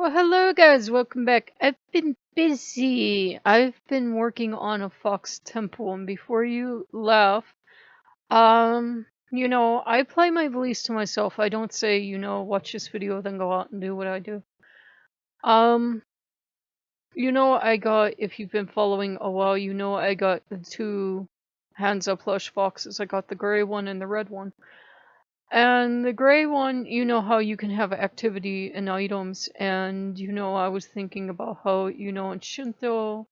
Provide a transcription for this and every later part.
Well, hello guys, welcome back. I've been busy. I've been working on a fox temple, and before you laugh, I apply my beliefs to myself. I don't say, watch this video, then go out and do what I do. Um, if you've been following a while, I got the two hands up plush foxes. I got the gray one and the red one. And the gray one, you know how you can have activity in items, and I was thinking about how, in Shinto,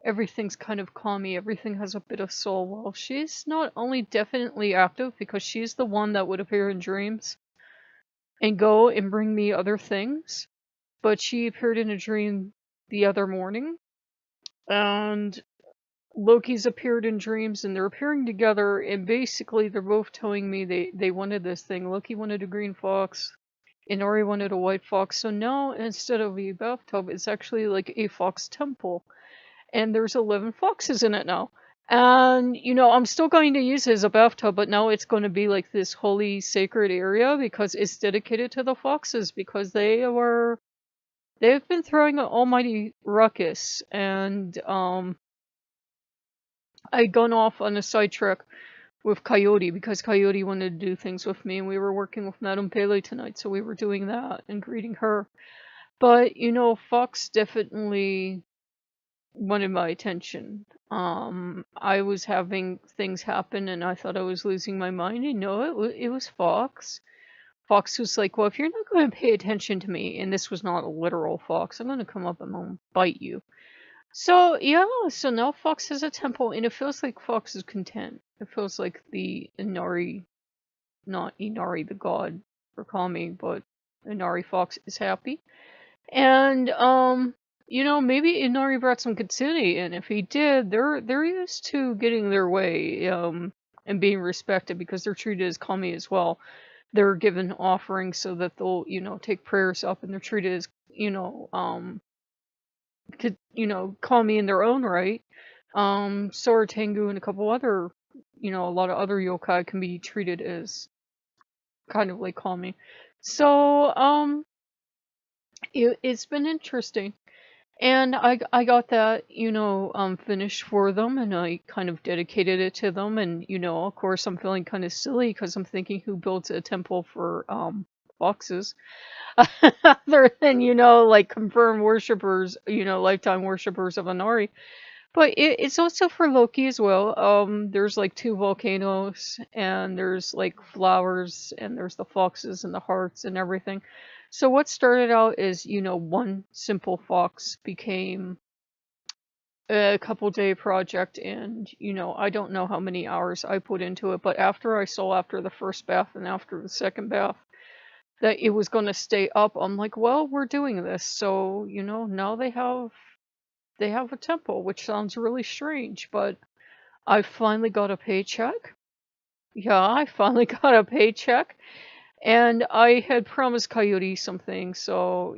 everything's kind of calmy, everything has a bit of soul. Well, she's not only definitely active because she's the one that would appear in dreams and go and bring me other things, but she appeared in a dream the other morning, and Loki's appeared in dreams, and they're appearing together, and basically they're both telling me they wanted this thing. Loki wanted a green fox, and Ori wanted a white fox. So now instead of a bathtub, it's actually like a fox temple, and there's 11 foxes in it now. And I'm still going to use it as a bathtub, but now it's going to be like this holy sacred area because it's dedicated to the foxes, because they've been throwing an almighty ruckus. And I'd gone off on a sidetrack with Coyote because Coyote wanted to do things with me, and we were working with Madame Pele tonight, so we were doing that and greeting her. But Fox definitely wanted my attention. I was having things happen, and I thought I was losing my mind. And no, it was Fox. Fox was like, "Well, if you're not going to pay attention to me," and this was not a literal fox, "I'm going to come up and I'm going to bite you." So yeah, so now Fox has a temple, and it feels like Fox is content. It feels like the Inari, not Inari the god for Kami, but Inari Fox is happy. And maybe Inari brought some kitsune, and if he did, they're used to getting their way, and being respected because they're treated as Kami as well. They're given offerings so that they'll, take prayers up, and they're treated as, could, call me in their own right. Sora Tengu and a couple other, a lot of other yokai can be treated as kind of like Kami. So, it's been interesting. And I got that, finished for them, and I kind of dedicated it to them. And, of course, I'm feeling kind of silly because I'm thinking, who built a temple for, foxes? Other than, like confirmed worshippers, lifetime worshippers of Inari. But it's also for Loki as well. There's like 2 volcanoes, and there's like flowers, and there's the foxes and the hearts and everything. So what started out as, one simple fox became a couple-day project, and, I don't know how many hours I put into it, but after the first bath and after the second bath, that it was going to stay up, I'm like, well, we're doing this. So, now they have a temple, which sounds really strange, but I finally got a paycheck. Yeah, I finally got a paycheck. And I had promised Coyote something, so,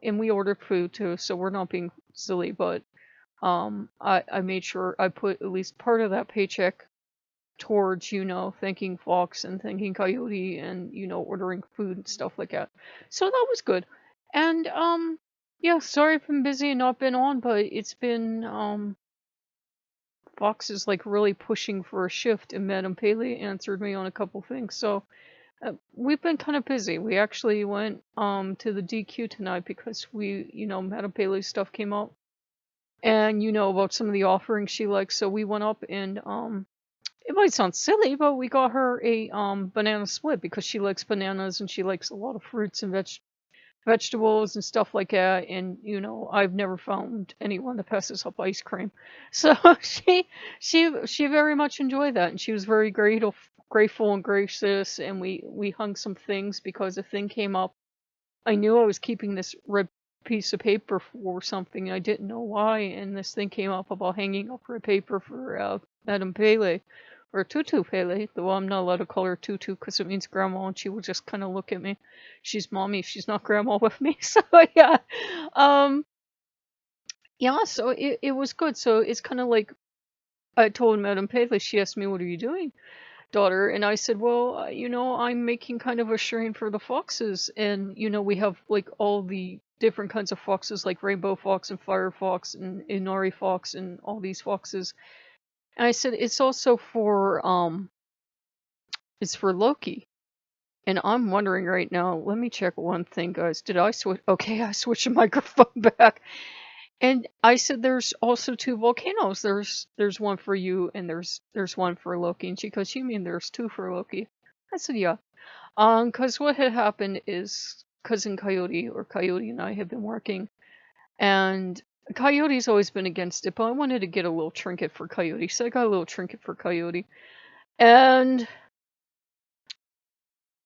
and we ordered food too, so we're not being silly, but I made sure I put at least part of that paycheck towards, thanking Fox and thanking Coyote and, ordering food and stuff like that. So that was good. And, yeah, sorry I've been busy and not been on, but it's been, Fox is like really pushing for a shift, and Madame Pele answered me on a couple things, so we've been kind of busy. We actually went to the DQ tonight because Madame Pele's stuff came up, and about some of the offerings she likes, so we went up and it might sound silly, but we got her a banana split because she likes bananas and she likes a lot of fruits and vegetables and stuff like that. And I've never found anyone that passes up ice cream, so she very much enjoyed that, and she was very grateful and gracious. And we hung some things because a thing came up. I knew I was keeping this red piece of paper for something. I didn't know why, and this thing came up about hanging up red paper for Madame Pele. Or Tutu Pele, though I'm not allowed to call her Tutu because it means grandma, and she will just kind of look at me. She's mommy, she's not grandma with me. So yeah, yeah. So it was good. So it's kind of like I told Madame Pele. She asked me, "What are you doing?" daughter, and I said, well, I'm making kind of a shrine for the foxes, and we have like all the different kinds of foxes, like rainbow fox and fire fox and Inari fox and all these foxes. And I said it's also it's for Loki. And I'm wondering right now, let me check one thing, guys. Did I switch? Okay, I switched the microphone back. And I said there's also 2 volcanoes. There's one for you and there's one for Loki. And she goes, you mean there's 2 for Loki? I said, yeah. Cause what had happened is cousin Coyote and I have been working, and Coyote's always been against it, but I wanted to get a little trinket for Coyote. So I got a little trinket for Coyote. And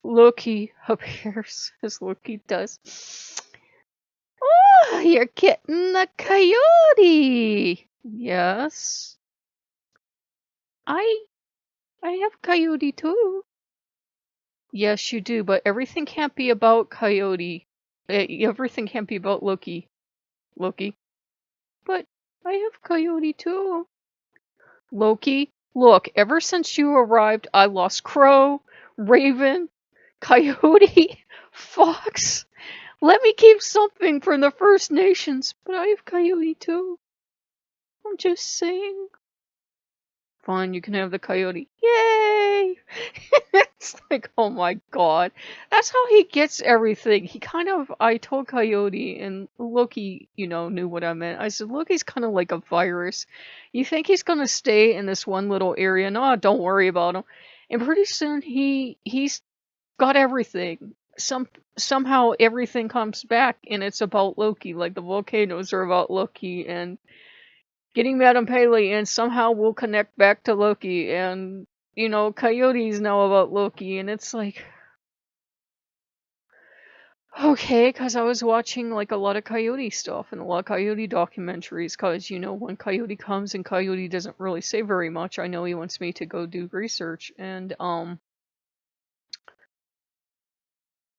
Loki appears, as Loki does. Oh, you're getting a coyote. Yes. I have coyote too. Yes, you do, but everything can't be about coyote. Everything can't be about Loki. But I have coyote too. Loki, look, ever since you arrived, I lost crow, raven, coyote, fox. Let me keep something for the First Nations, but I have coyote too. I'm just saying. Fine, you can have the coyote. Yay! It's like, oh my god. That's how he gets everything. I told Coyote, and Loki, knew what I meant. I said, Loki's kind of like a virus. You think he's gonna stay in this one little area? No, don't worry about him. And pretty soon he's got everything. Somehow everything comes back, and it's about Loki. Like the volcanoes are about Loki, and getting Madame Paley, and somehow we'll connect back to Loki, and Coyote's now about Loki, and it's like, okay, because I was watching like a lot of Coyote stuff and a lot of Coyote documentaries, because when Coyote comes and Coyote doesn't really say very much, I know he wants me to go do research, and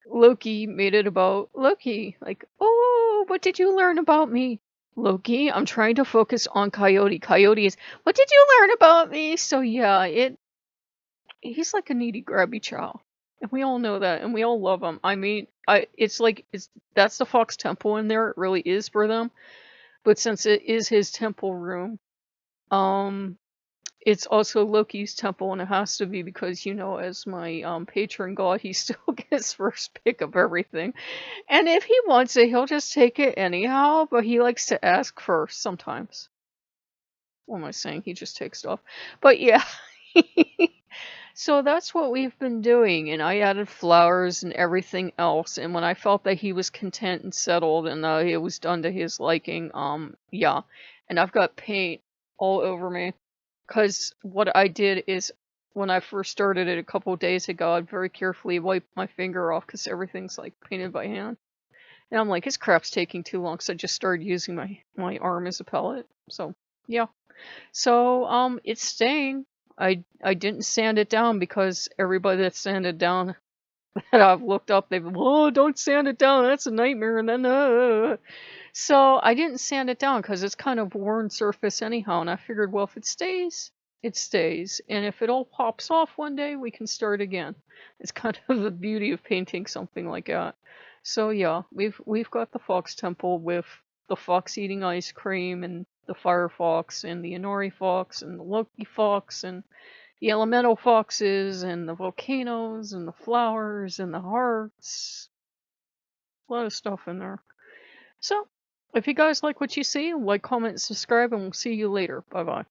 Loki made it about Loki, like, oh, what did you learn about me? Loki, I'm trying to focus on Coyote. Coyote is, what did you learn about me? So yeah, he's like a needy, grabby child. And we all know that, and we all love him. I mean, that's the Fox Temple in there. It really is for them. But since it is his temple room, it's also Loki's temple, and it has to be because, as my patron god, he still gets first pick of everything. And if he wants it, he'll just take it anyhow, but he likes to ask first sometimes. What am I saying? He just takes stuff. But yeah. So that's what we've been doing, and I added flowers and everything else, and when I felt that he was content and settled and it was done to his liking, yeah. And I've got paint all over me, because what I did is, when I first started it a couple days ago, I very carefully wiped my finger off, because everything's like painted by hand. And I'm like, this crap's taking too long, so I just started using my arm as a palette. So, yeah. So, it's staying. I didn't sand it down, because everybody that sanded down that I've looked up, they've, oh, don't sand it down, that's a nightmare, and then, So I didn't sand it down, because it's kind of worn surface anyhow, and I figured, well, if it stays, it stays, and if it all pops off one day, we can start again. It's kind of the beauty of painting something like that. So yeah, we've got the Fox Temple with the fox eating ice cream, and the fire fox, and the Inori fox, and the Loki fox, and the elemental foxes, and the volcanoes, and the flowers, and the hearts. A lot of stuff in there. So, if you guys like what you see, like, comment, subscribe, and we'll see you later. Bye bye.